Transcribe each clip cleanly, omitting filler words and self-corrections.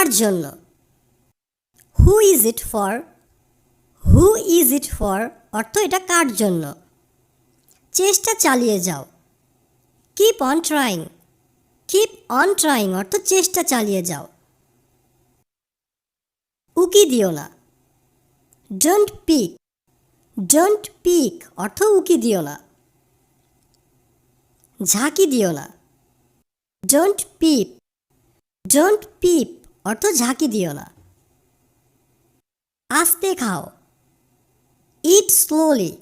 কার জন্য? Who is it for? Who is it for অর্থ এটা কার জন্য? চেষ্টা চালিয়ে যাও। Keep on trying. Keep on trying অর্থ চেষ্টা চালিয়ে যাও। উকি দিও না। Don't pick. ডোন্ট পিক অর্থ উকি দিও না। ঝাঁকি দিও না। ডোন্ট পিপ। ডোন্ট পিপ অর্থ ঝাঁকি দিও না। আস্তে খাও। ইট স্লোলি।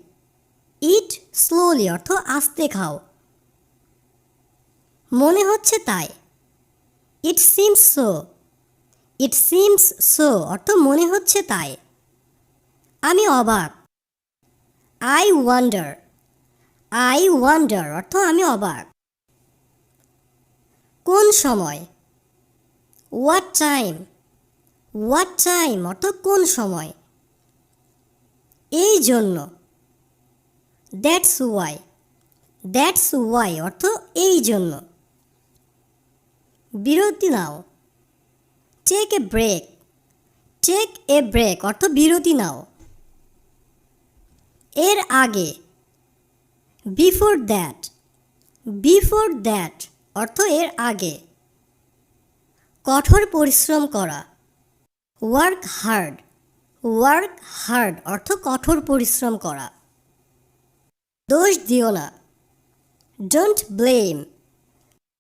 ইট স্লোলি অর্থ আস্তে খাও। মনে হচ্ছে তাই। It seems so. It seems so অর্থ মনে হচ্ছে তাই। আমি অবাক। I wonder. আই ওয়ান্ডার অর্থ আমি অবাক। কোন সময়? What time. হোয়াট টাইম অর্থ কোন সময়। এই জন্য। That's why. দ্যাটস ওয়াই অর্থ এই জন্য। বিরতি নাও। Take a break. Take a break অর্থ বিরতি নাও। এর আগে। Before that. বিফোর দ্যাট অর্থ এর আগে। কঠোর পরিশ্রম করা। Work hard. ওয়ার্ক হার্ড অর্থ কঠোর পরিশ্রম করা। দোষ দিও না। Don't blame.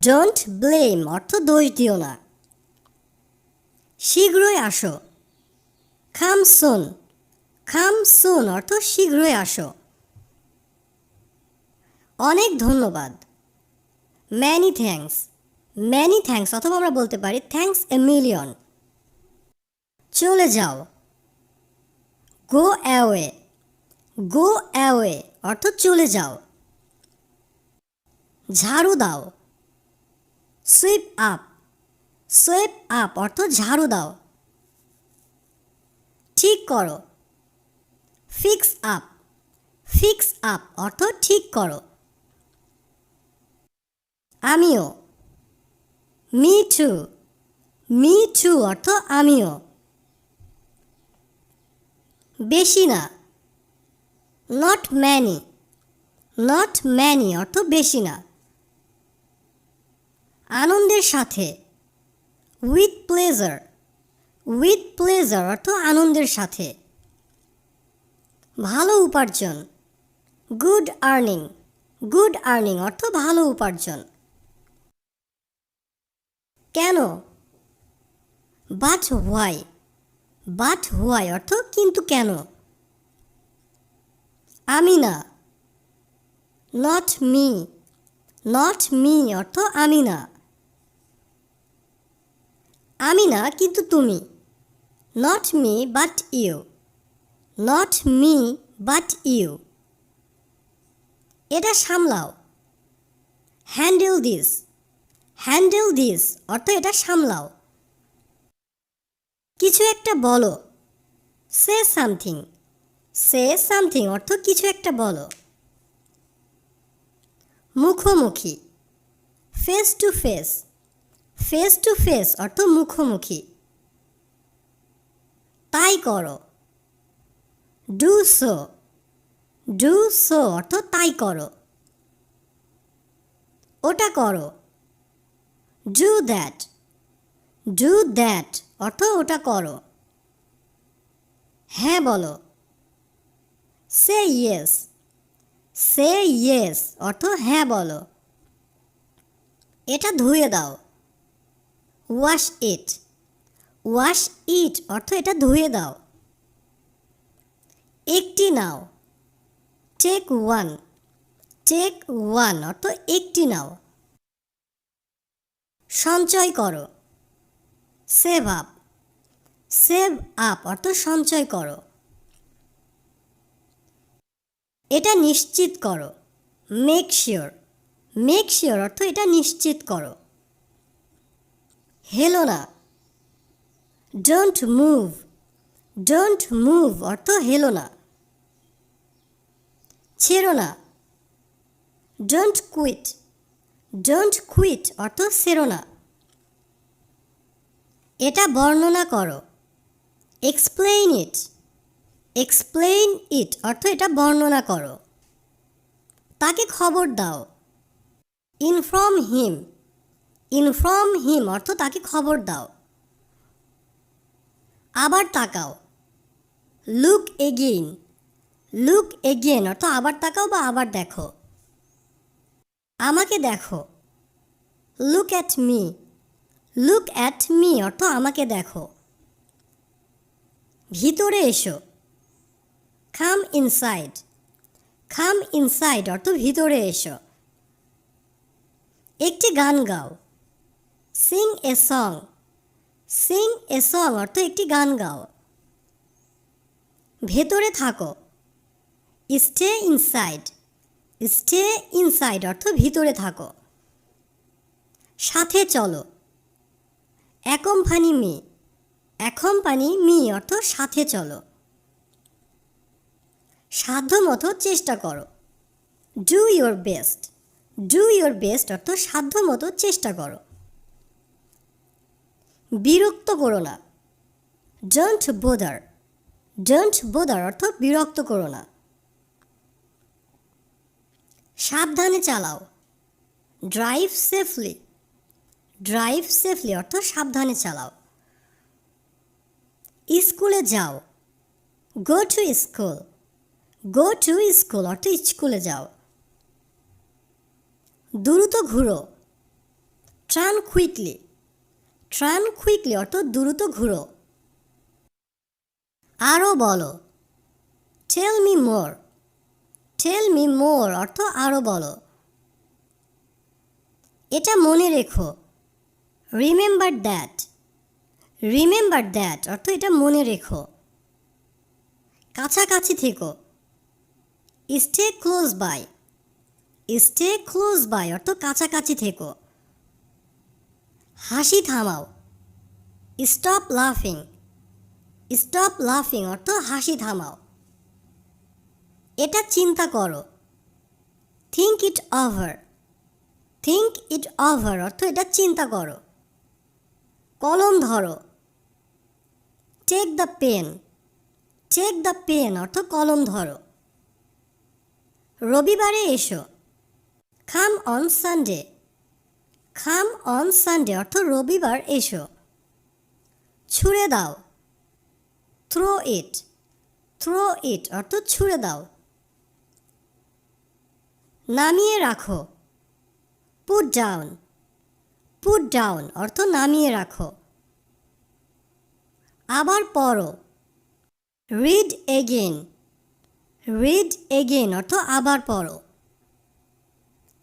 ডোন্ট ব্লেম অর্থ দোষ দিও না। শীঘ্রই আসো। কাম সুন। কাম সুন অর্থ শীঘ্রই আসো। অনেক ধন্যবাদ। Many thanks. ম্যানি থ্যাঙ্কস অথবা আমরা বলতে পারি থ্যাঙ্কস এ মিলিয়ন। চলে যাও। Go away. গো অ্যাওয়ে অর্থ চলে যাও। ঝাড়ু দাও। Sweep up. সুইপ আপ অর্থ ঝাড়ু দাও। ঠিক করো। Fix up. ফিক্স আপ অর্থ ঠিক করো। আমিও। Me two. মি টু অর্থ আমিও। বেশি না। Not many. নট ম্যানি অর্থ বেশি না। আনন্দের সাথে। With pleasure. উইথ প্লেজার অর্থ আনন্দের সাথে। ভালো উপার্জন। Good earning. গুড আর্নিং অর্থ ভালো উপার্জন। কেন? But why. বাট হোয়াই অর্থ কিন্তু কেন। আমি না। Not me. নট মি অর্থ আমি না। আমি না কিন্তু তুমি। Not me but you. Not me but you. এটা সামলাও। Handle this. হ্যান্ডেল দিস অর্থ এটা সামলাও। কিছু একটা বলো। Say something. সে সামথিং অর্থ কিছু একটা বলো। মুখোমুখি। Face to face. Face to face অর্থ মুখোমুখি। তাই করো। Do so. ডু সো অর্থ তাই করো। ওটা করো। Do that. ডু দ্যাট অর্থ ওটা করো। হ্যাঁ বলো। সে ইয়েস। সে ইয়েস অর্থ হ্যাঁ বলো। এটা ধুয়ে দাও। Wash it. ওয়াশ ইট অর্থ এটা ধুয়ে দাও। একটি নাও। Take one. টেক ওয়ান অর্থ একটি নাও। সঞ্চয় করো। Save up. সেভ আপ অর্থ সঞ্চয় করো। এটা নিশ্চিত করো। Make sure. মেক শিওর অর্থ এটা নিশ্চিত করো। হেলো না। Don't move. ডোন্ট মুভ অর্থ হেলো না। ছেড়ো না। Don't quit. ডোন্ট কুইট অর্থ ছেড়ো না। এটা বর্ণনা করো। এক্সপ্লেইন ইট। এক্সপ্লেইন ইট অর্থ এটা বর্ণনা করো। তাকে খবর দাও। Inform him. ইনফর্ম হিম অর্থ তাকে খবর দাও। আবার তাকাও। Look again. লুক এগেইন অর্থ আবার তাকাও বা আবার দেখো। আমাকে দেখো। Look at me. Look at me অর্থ আমাকে দেখো। ভিতরে এসো। কাম ইনসাইড। কাম ইনসাইড অর্থ ভিতরে এসো। একটি গান গাও। Singh a song. Singh a song অর্থ একটি গান গাও। ভেতরে থাকো। Stay inside. স্টে ইনসাইড অর্থ ভিতরে থাকো। সাথে চলো। Accompany me. অ্যাকম্পানি মি অর্থ সাথে চলো। সাধ্যমতো চেষ্টা করো। Do your best. Do your best অর্থ সাধ্যমতো চেষ্টা করো। বিরক্ত করো না। ডোন্ট বোদার। ডোন্ট বোদার অর্থ বিরক্ত করো না। সাবধানে চালাও। Drive safely. ড্রাইভ সেফলি অর্থ সাবধানে চালাও। স্কুলে যাও। Go to school. Go to school অর্থ স্কুলে যাও। দ্রুত ঘুরো। ট্রান কুইকলি। ট্রান কুইকলি অর্থ দ্রুত ঘুরো। আরও বলো। Tell me more. Tell me more অর্থ আরও বলো। এটা মনে রেখো। Remember that. রিমেম্বার দ্যাট অর্থ এটা মনে রেখো। কাছাকাছি থেকো। Stay close by. Stay close by অর্থ কাছাকাছি থেকো। হাসি থামাও। স্টপ লাফিং। স্টপ লাফিং অর্থ হাসি থামাও। এটা চিন্তা করো। Think it over. Think it over অর্থ এটা চিন্তা করো। কলম ধরো। Take the pen. Take the pen অর্থ কলম ধরো। রবিবারে এসো। Come on Sunday. Come on Sunday অর্থ রবিবার এসো। ছুঁড়ে দাও। থ্রো ইট। থ্রো ইট অর্থ ছুঁড়ে দাও। নামিয়ে রাখো। Put down. পুট ডাউন অর্থ নামিয়ে রাখো। আবার পড়ো। Read again. রিড এগেইন অর্থ আবার পড়ো।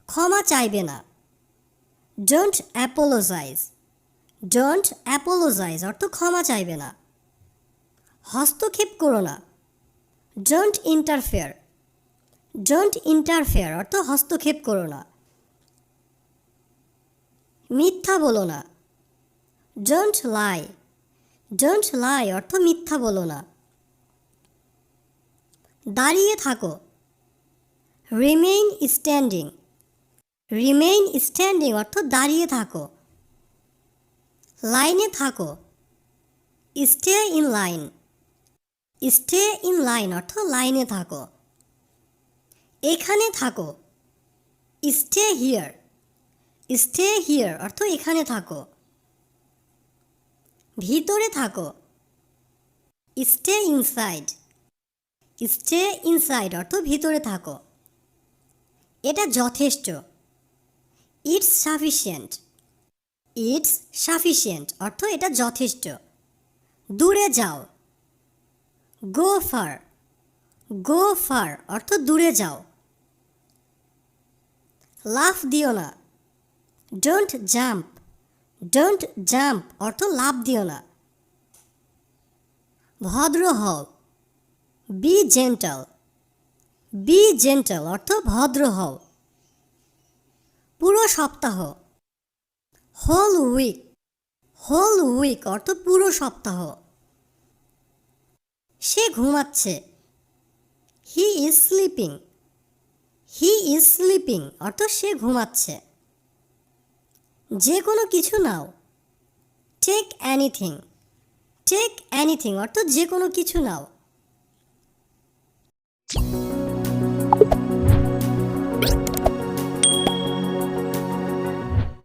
ক্ষমা চাইবে না। Don't apologize. ডোন্ট অ্যাপোলোজাইজ অর্থ ক্ষমা চাইবে না। হস্তক্ষেপ করো না। Don't interfere. ডোন্ট ইন্টারফেয়ার অর্থ হস্তক্ষেপ করো না। মিথ্যা বলো না। Don't lie. ডোন্ট লাই অর্থ মিথ্যা বলো না। দাঁড়িয়ে থাকো। Remain standing. রিমেইন স্ট্যান্ডিং অর্থ দাঁড়িয়ে থাকো। লাইনে থাকো। Stay in line. Stay in line অর্থ লাইনে থাকো। এখানে থাকো। Stay here. স্টে হিয়ার অর্থ এখানে থাকো। ভিতরে থাকো। Stay inside. স্টে ইনসাইড অর্থ ভিতরে থাকো। এটা যথেষ্ট। It's sufficient. ইটস সাফিসিয়েন্ট অর্থ এটা যথেষ্ট। দূরে যাও। গো ফার। গো ফার অর্থ দূরে যাও। লাফ দিও না। Don't jump. ডোন্ট জাম্প অর্থ লাফ দিও না। ভদ্র হও। B gentle. বি জেন্টাল অর্থ ভদ্র হও। পুরো সপ্তাহ। Whole week. হোল উইক অর্থ পুরো সপ্তাহ। সে ঘুমাচ্ছে। He is sleeping. He is sleeping অর্থ সে ঘুমাচ্ছে। যে কোনো কিছু নাও। Take anything. টেক এনিথিং অর্থ যে কোনো কিছু নাও।